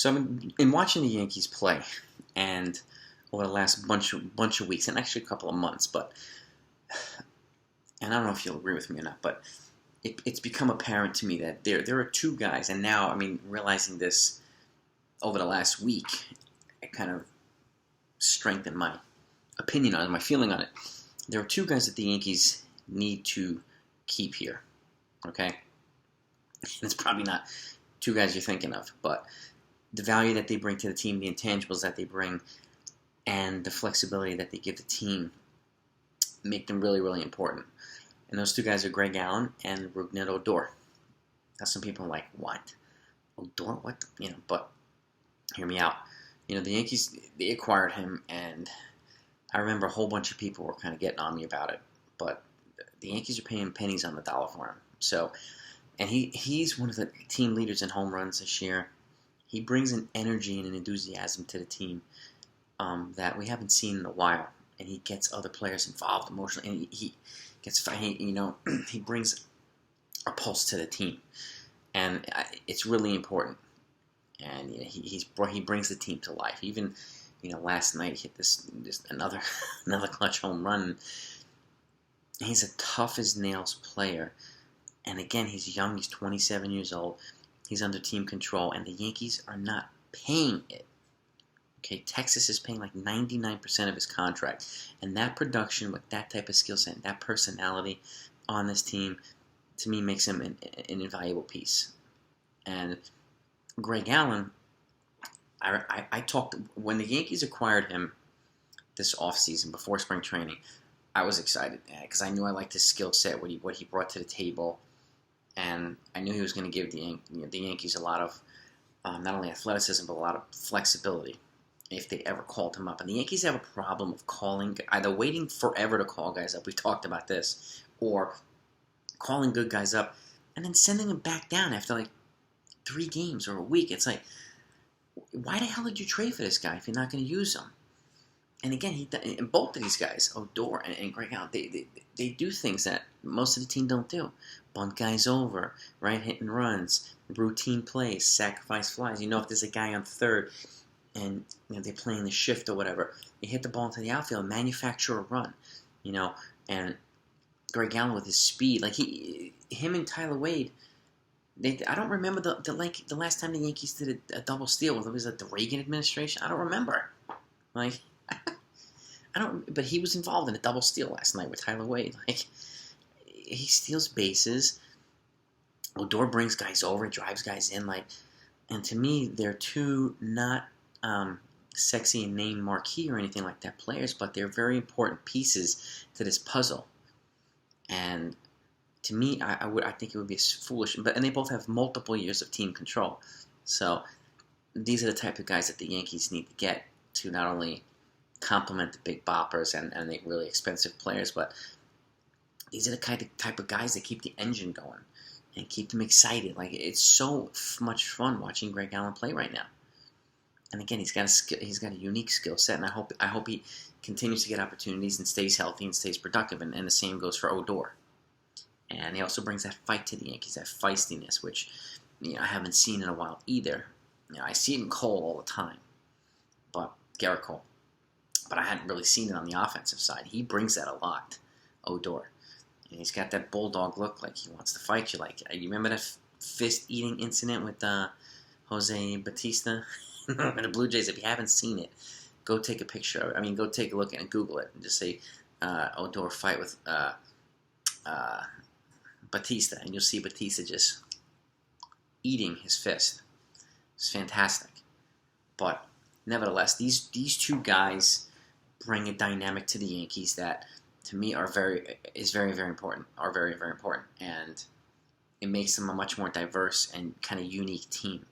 So in watching the Yankees play, and over the last bunch of weeks, and actually a couple of months, and I don't know if you'll agree with me or not, but it's become apparent to me that there are two guys, and now, realizing this over the last week, it kind of strengthened my opinion on it, my feeling on it. There are two guys that the Yankees need to keep here, okay? And it's probably not two guys you're thinking of, but the value that they bring to the team, the intangibles that they bring, and the flexibility that they give the team make them really, really important. And those two guys are Greg Allen and Rougned Odor. Now, some people are like, what? Odor? What? But hear me out. The Yankees, they acquired him, and I remember a whole bunch of people were kind of getting on me about it. But the Yankees are paying pennies on the dollar for him. So, and he's one of the team leaders in home runs this year. He brings an energy and an enthusiasm to the team that we haven't seen in a while. And he gets other players involved emotionally. And he brings a pulse to the team. And it's really important. And he brings the team to life. Even last night he hit this another clutch home run. He's a tough as nails player. And again, he's young. He's 27 years old. He's under team control, and the Yankees are not paying it. Okay, Texas is paying like 99% of his contract, and that production with that type of skill set, that personality on this team, to me, makes him an invaluable piece. And Greg Allen, I talked when the Yankees acquired him this offseason before spring training. I was excited because I knew I liked his skill set, what he brought to the table, and I knew he was going to give the Yankees a lot of not only athleticism but a lot of flexibility if they ever called him up. And the Yankees have a problem of either waiting forever to call guys up. We talked about this, or calling good guys up and then sending them back down after like 3 games or a week. It's like, why the hell did you trade for this guy if you're not going to use him? And again, and both of these guys, Odor and Greg Allen, they do things that most of the team don't do. Bunt guys over, right, hitting runs, routine plays, sacrifice flies. If there's a guy on third and they're playing the shift or whatever, you hit the ball into the outfield, manufacture a run. And Greg Allen with his speed, like him and Tyler Wade. I don't remember the last time the Yankees did a double steal. Was it the Reagan administration? I don't remember. But he was involved in a double steal last night with Tyler Wade. He steals bases. Odor brings guys over, drives guys in. And to me, they're two not sexy and name marquee or anything like that players, but they're very important pieces to this puzzle. And to me, I think it would be foolish. And they both have multiple years of team control. So these are the type of guys that the Yankees need to get to not only complement the big boppers and the really expensive players, but these are the type of guys that keep the engine going and keep them excited. It's so much fun watching Greg Allen play right now. And again, he's got a unique skill set, and I hope he continues to get opportunities and stays healthy and stays productive. And the same goes for Odor. And he also brings that fight to the Yankees, that feistiness, which I haven't seen in a while either. I see it in Cole all the time, but Garrett Cole. But I hadn't really seen it on the offensive side. He brings that a lot, Odor. And he's got that bulldog look, like he wants to fight you. You remember that fist-eating incident with Jose Bautista and the Blue Jays? If you haven't seen it, go take a picture. Go take a look and Google it and just say Odor fight with Bautista, and you'll see Bautista just eating his fist. It's fantastic. But nevertheless, these two guys bring a dynamic to the Yankees that, to me, are very, very important. And it makes them a much more diverse and kind of unique team.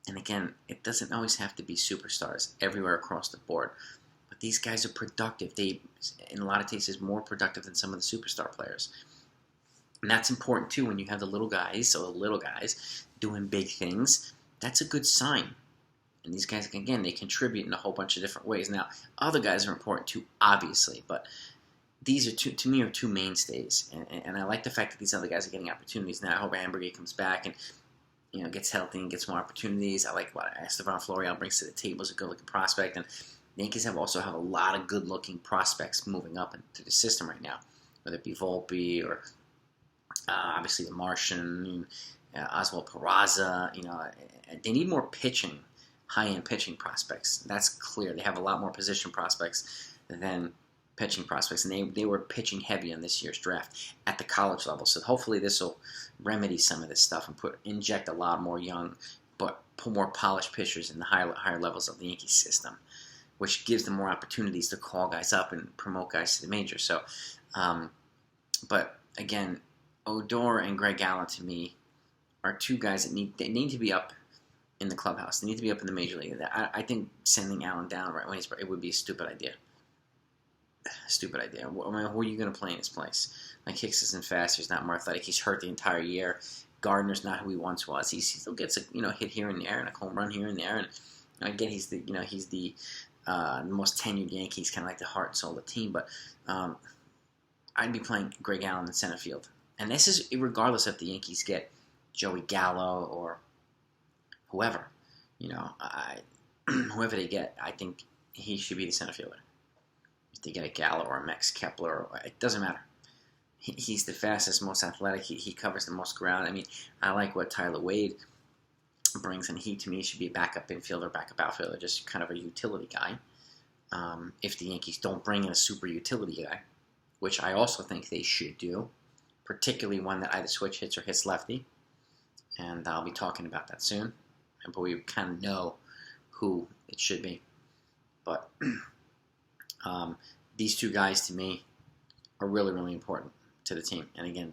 And again, it doesn't always have to be superstars everywhere across the board. But these guys are productive. They, in a lot of cases, more productive than some of the superstar players. And that's important too when you have the little guys doing big things. That's a good sign. And these guys, again, they contribute in a whole bunch of different ways. Now, other guys are important too, obviously, but these are to me, two mainstays. And I like the fact that these other guys are getting opportunities now. I hope Amburgey comes back. And gets healthy and gets more opportunities. I like what Estevan Florial brings to the table as a good-looking prospect, and the Yankees also have a lot of good-looking prospects moving up into the system right now, whether it be Volpe or obviously the Martian, Oswald Peraza. They need more pitching, high-end pitching prospects. That's clear. They have a lot more position prospects than pitching prospects, and they were pitching heavy on this year's draft at the college level. So hopefully this will remedy some of this stuff and inject a lot more young, but more polished pitchers in the higher levels of the Yankee system, which gives them more opportunities to call guys up and promote guys to the majors. So, but again, Odor and Greg Gallo to me are two guys that need to be up in the clubhouse. They need to be up in the major league. I think sending Allen down right when it would be a stupid idea. Stupid idea. Who are you going to play in his place? Like Hicks isn't fast. He's not more athletic. He's hurt the entire year. Gardner's not who he once was. He still gets a hit here and there and a home run here and there. And again, he's the most tenured Yankee. He's kind of like the heart and soul of the team. But I'd be playing Greg Allen in center field. And this is regardless if the Yankees get Joey Gallo or whoever. Whoever they get, I think he should be the center fielder. If they get a Gallo or a Max Kepler, it doesn't matter. He's the fastest, most athletic. He covers the most ground. I mean, I like what Tyler Wade brings, and he, to me, should be a backup infielder, backup outfielder, just kind of a utility guy. If the Yankees don't bring in a super utility guy, which I also think they should do, particularly one that either switch hits or hits lefty, and I'll be talking about that soon, but we kind of know who it should be. But these two guys, to me, are really, really important to the team. And again,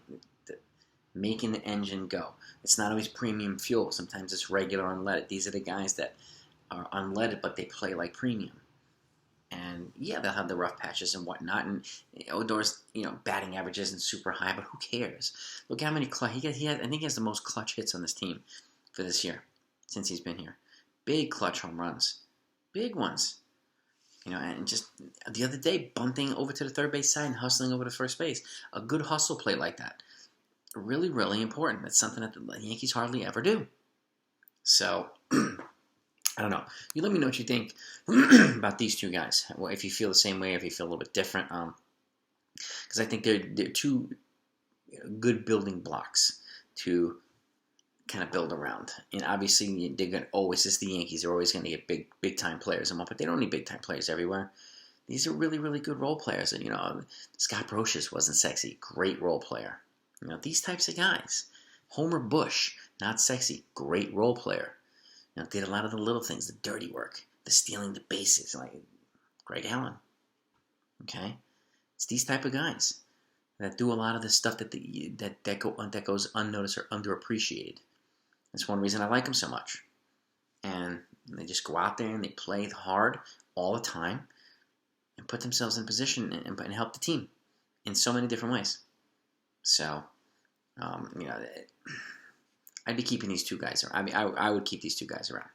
making the engine go. It's not always premium fuel. Sometimes it's regular unleaded. These are the guys that are unleaded, but they play like premium. And yeah, they'll have the rough patches and whatnot. And Odor's, batting average isn't super high, but who cares? Look how many clutch I think he has the most clutch hits on this team for this year since he's been here. Big clutch home runs, big ones. And just the other day, bunting over to the third base side and hustling over to first base. A good hustle play like that. Really, really important. That's something that the Yankees hardly ever do. So, I don't know. You let me know what you think about these two guys. Well, if you feel the same way, if you feel a little bit different. Because I think they're two good building blocks to kind of build around. And obviously, it's the Yankees. They're always going to get big time players, but they don't need big time players everywhere. These are really, really good role players. And Scott Brocious wasn't sexy, great role player. These types of guys. Homer Bush, not sexy, great role player. Did a lot of the little things, the dirty work, the stealing the bases, like Greg Allen. Okay, it's these type of guys that do a lot of the stuff that goes unnoticed or underappreciated. That's one reason I like them so much. And they just go out there and they play hard all the time and put themselves in position and help the team in so many different ways. So, I'd be keeping these two guys around. I would keep these two guys around.